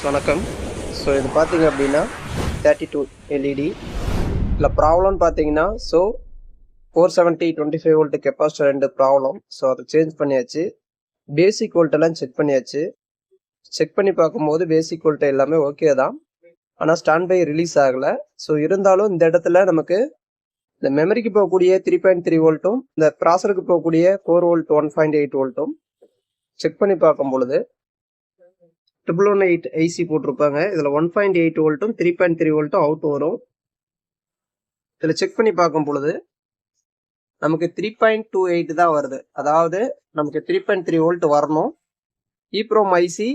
வணக்கம். ஸோ இது பார்த்தீங்க அப்படின்னா 32 எல்இடி இல்லை ப்ராப்ளம்னு பார்த்தீங்கன்னா 470 25 வோல்ட் கெப்பாசிட்டர் 2 ப்ராப்ளம். ஸோ அதை சேஞ்ச் பண்ணியாச்சு. பேசிக் வோல்ட்டெல்லாம் செக் பண்ணியாச்சு. செக் பண்ணி பார்க்கும்போது பேசிக் வோல்ட் எல்லாமே ஓகே தான். ஆனால் ஸ்டாண்ட் பை ரிலீஸ் ஆகலை. ஸோ இருந்தாலும் இந்த இடத்துல நமக்கு இந்த மெமரிக்கு போகக்கூடிய 3.3 வோல்ட்டும் இந்த ப்ராசருக்கு போகக்கூடிய 4 வோல்ட் 1.8 வோல்ட்டும் செக் பண்ணி பார்க்கும் பொழுது 118 ஐசி போட்டிருப்பாங்க. இதில் 1.8 வோல்ட்டும் 3.3 வோல்ட்டும் அவுட் வரும். இதில் செக் பண்ணி பார்க்கும் பொழுது நமக்கு 3.28 தான் வருது. அதாவது நமக்கு 3.3 வோல்ட் வரணும். EEPROM ஐசி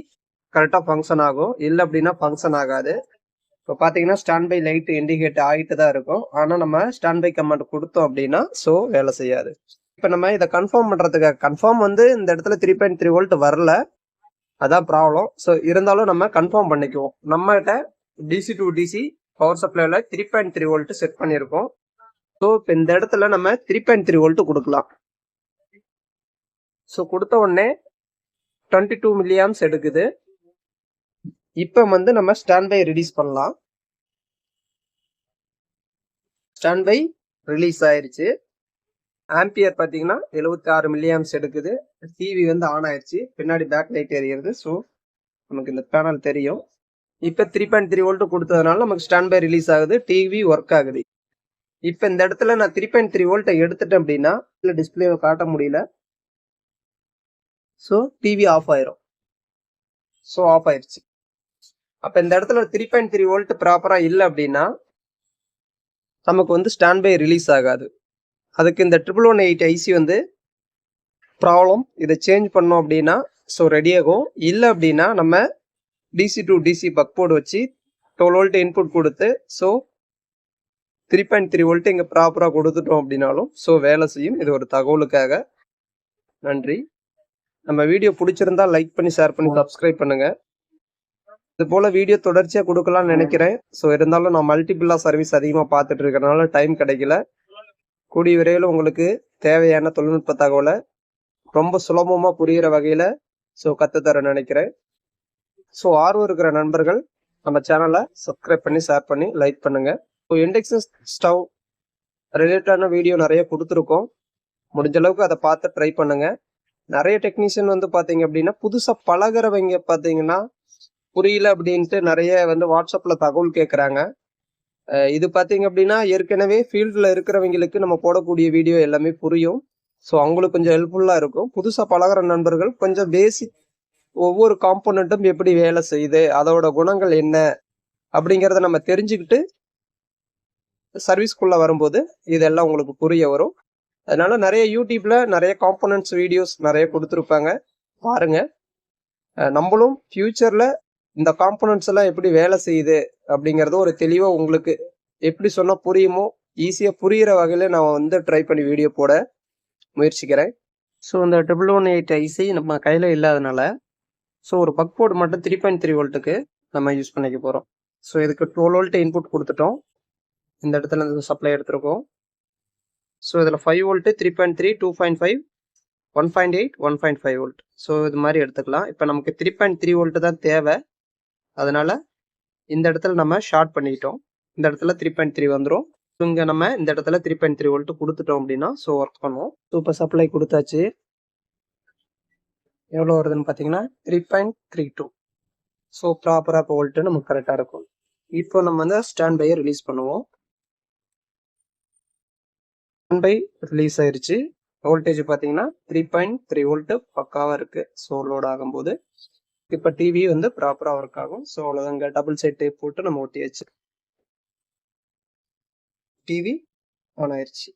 கரெக்டாக ஃபங்க்ஷன் ஆகும். இல்லை அப்படின்னா ஃபங்க்ஷன் ஆகாது. இப்போ பார்த்தீங்கன்னா ஸ்டாண்ட் பை லைட் இண்டிகேட் ஆகிட்டு தான் இருக்கும். ஆனால் நம்ம ஸ்டாண்ட் பை கமாண்ட் கொடுத்தோம் அப்படின்னா வேலை செய்யாது. இப்போ நம்ம இதை கன்ஃபார்ம் பண்ணுறதுக்காக கன்ஃபார்ம் இந்த இடத்துல 3.3 வோல்ட் வரல, அதான் ப்ராப்ளம். ஸோ இருந்தாலும் நம்ம கன்ஃபார்ம் பண்ணிக்குவோம். நம்மகிட்ட டிசி டு டிசி பவர் சப்ளைல 3.3 வோல்ட் செட் பண்ணியிருக்கோம். ஸோ இப்போ இந்த இடத்துல நம்ம 3.3 வோல்ட் கொடுக்கலாம். ஸோ கொடுத்த உடனே 22 மில்லியாம்ஸ் எடுக்குது. இப்போ நம்ம ஸ்டாண்ட் பை ரிலீஸ் பண்ணலாம். ஸ்டாண்ட் பை ரிலீஸ் ஆயிருச்சு. ஆம்பியர் பார்த்தீங்கன்னா 76 மில்லியாம்ஸ் எடுக்குது. டிவி ஆன் ஆயிடுச்சு. பின்னாடி பேக் லைட் எரியுது. ஸோ நமக்கு இந்த பேனல் தெரியும். இப்போ 3.3 வோல்ட் கொடுத்ததுனால நமக்கு ஸ்டாண்ட் பை ரிலீஸ் ஆகுது. டிவி ஒர்க் ஆகுது. இப்போ இந்த இடத்துல நான் 3.3 வோல்ட்டை எடுத்துட்டேன் அப்படின்னா இல்லை டிஸ்பிளேவை காட்ட முடியல. ஸோ டிவி ஆஃப் ஆயிரும். ஸோ ஆஃப் ஆயிடுச்சு. அப்போ இந்த இடத்துல 3.3 வோல்ட் ப்ராப்பராக இல்லை அப்படின்னா நமக்கு ஸ்டாண்ட் பை ரிலீஸ் ஆகாது. அதுக்கு இந்த 118 ஐசி ப்ராப்ளம். இதை சேஞ்ச் பண்ணோம் அப்படின்னா ரெடி ஆகும். இல்லை அப்படின்னா நம்ம DC to DC buck board வச்சு 12 வோல்ட் இன்புட் கொடுத்து 3.3 வோல்ட் இங்கே ப்ராப்பராக கொடுத்துட்டோம் அப்படின்னாலும் வேலை செய்யும். இது ஒரு தகவலுக்காக. நன்றி. நம்ம வீடியோ பிடிச்சிருந்தா லைக் பண்ணி ஷேர் பண்ணி சப்ஸ்கிரைப் பண்ணுங்க. இது போல வீடியோ தொடர்ச்சியாக கொடுக்கலாம்னு நினைக்கிறேன். இருந்தாலும் நான் மல்டிபிளாக சர்வீஸ் அதிகமாக பார்த்துட்டு இருக்கிறனால டைம் கிடைக்கல. கூடிய விரைவில் உங்களுக்கு தேவையான தொழில்நுட்ப தகவலை ரொம்ப சுலபமாக புரிகிற வகையில் கற்றுத்தர நினைக்கிறேன். ஆர்வம் இருக்கிற நண்பர்கள் நம்ம சேனலை சப்ஸ்கிரைப் பண்ணி ஷேர் பண்ணி லைக் பண்ணுங்க. இண்டக்ஷன் ஸ்டவ் ரிலேட்டடான வீடியோ நிறைய கொடுத்துருக்கோம். முடிஞ்ச அளவுக்கு அதை பார்த்து ட்ரை பண்ணுங்க. நிறைய டெக்னீஷியன் பார்த்தீங்க அப்படின்னா புதுசாக பழகிறவங்க பார்த்தீங்கன்னா புரியல அப்படின்ட்டு நிறைய வாட்ஸ்அப்பில் தகவல் கேட்குறாங்க. இது பார்த்தீங்க அப்படின்னா ஏற்கனவே ஃபீல்டில் இருக்கிறவங்களுக்கு நம்ம போடக்கூடிய வீடியோ எல்லாமே புரியும். அவங்களுக்கு கொஞ்சம் ஹெல்ப்ஃபுல்லாக இருக்கும். புதுசாக பழகிற நண்பர்கள் கொஞ்சம் பேசிக் ஒவ்வொரு காம்போனண்ட்டும் எப்படி வேலை செய்யுது, அதோட குணங்கள் என்ன அப்படிங்கிறத நம்ம தெரிஞ்சுக்கிட்டு சர்வீஸ்குள்ளே வரும்போது இதெல்லாம் உங்களுக்கு புரிய வரும். அதனால நிறைய யூடியூப்ல நிறைய காம்போனன்ட்ஸ் வீடியோஸ் நிறைய கொடுத்துருப்பாங்க, பாருங்க. நம்மளும் ஃபியூச்சரில் இந்த காம்போனன்ட்ஸ் எல்லாம் எப்படி வேலை செய்யுது அப்படிங்கிறது ஒரு தெளிவாக உங்களுக்கு எப்படி சொன்னால் புரியுமோ ஈஸியாக புரிகிற வகையில் நான் ட்ரை பண்ணி வீடியோ போட முயற்சிக்கிறேன். இந்த 118 ஐசி நம்ம கையில் இல்லாதனால ஒரு பக் போர்டு மட்டும் 3.3 வோல்ட்டுக்கு நம்ம யூஸ் பண்ணிக்க போகிறோம். இதுக்கு 12 வோல்ட் இன்புட் கொடுத்துட்டோம். இந்த இடத்துல இந்த சப்ளை எடுத்திருக்கோம். இதில் 5 வோல்ட்டு 3.3 2.5 1.8 1.5 வோல்ட். இது மாதிரி எடுத்துக்கலாம். இப்போ நமக்கு 3.3 வோல்ட்டு தான் தேவை. அதனால இந்த இடத்துல நம்ம ஷார்ட் பண்ணிக்கிட்டோம். இந்த இடத்துல 3.3 வந்துடும். இங்கே நம்ம இந்த இடத்துல 3.3 வோல்ட் கொடுத்துட்டோம் அப்படின்னா ஒர்க் பண்ணுவோம். இப்போ சப்ளை கொடுத்தாச்சு. எவ்வளோ வருதுன்னு பார்த்தீங்கன்னா 3.32. ப்ராப்பராக இப்போ வோல்ட்டு நமக்கு கரெக்டாக இருக்கும். இப்போ நம்ம ஸ்டாண்ட் பையை ரிலீஸ் பண்ணுவோம். ஸ்டாண்ட் பை ரிலீஸ் ஆயிடுச்சு. வோல்டேஜ் பார்த்தீங்கன்னா 3.3 வோல்ட்டு பக்காவாக இருக்குது. லோட் ஆகும்போது இப்போ டிவி ப்ராப்பராக ஒர்க் ஆகும். அவ்வளோதாங்க. டபுள் சைட் டேப் போட்டு நம்ம ஒட்டியாச்சு. டிவி ஆன் ஆயிடுச்சு.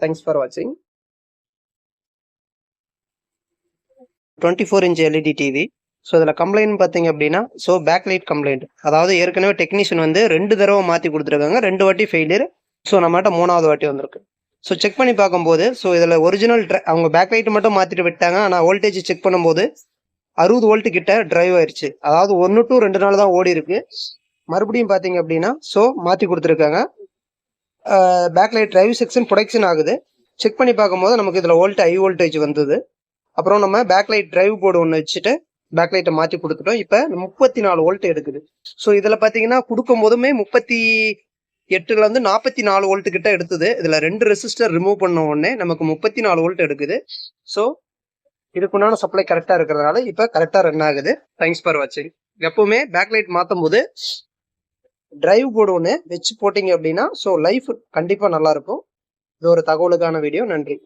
தேங்க்ஸ் ஃபார் வாட்சிங். 24 இன்ச் எல்இடி டிவி. இதில் கம்ப்ளைண்ட் பார்த்தீங்க அப்படின்னா பேக் லைட் கம்ப்ளைண்ட். அதாவது ஏற்கனவே டெக்னீஷியன் 2 தடவை மாற்றி கொடுத்துருக்காங்க. 2 வாட்டி ஃபெயிலியர். நம்மகிட்ட 3வது வாட்டி வந்திருக்கு. செக் பண்ணி பார்க்கும்போது இதில் ஒரிஜினல் அவங்க பேக் லைட் மட்டும் மாற்றிட்டு விட்டாங்க. ஆனால் வோல்டேஜ் செக் பண்ணும்போது 60 வோல்ட் கிட்ட டிரைவ் ஆயிடுச்சு. அதாவது 1 to 2 நாள் தான் ஓடி இருக்கு. மறுபடியும் பார்த்தீங்க அப்படின்னா மாற்றி கொடுத்துருக்காங்க. Back light drive section production ஆகுது. செக் பண்ணி பார்க்கும்போது நமக்கு இதில் ஹை வோல்டேஜ் வந்தது. அப்புறம் நம்ம பேக் லைட் டிரைவ் போர்டு ஒன்று வச்சுட்டு பேக்லைட்டை மாற்றி கொடுத்துட்டோம். இப்போ 34 வோல்ட் எடுக்குது. ஸோ இதில் பார்த்தீங்கன்னா கொடுக்கும் போதுமே 38லேருந்து 44 வோல்ட் கிட்ட எடுத்தது. இதில் 2 ரெசிஸ்டர் ரிமூவ் பண்ண உடனே நமக்கு 34 வோல்ட் எடுக்குது. ஸோ இதுக்குண்டான சப்ளை கரெக்டாக இருக்கிறதுனால இப்போ கரெக்டாக ரன் ஆகுது. தேங்க்ஸ் ஃபார் வாட்சிங். எப்பவுமே பேக்லைட் மாற்றும் போது டிரைவ் போர்டு ஒன்று வச்சு போட்டிங்க அப்படின்னா ஸோ லைஃப் கண்டிப்பாக நல்லா இருக்கும். இது ஒரு தகவலுக்கான வீடியோ. நன்றி.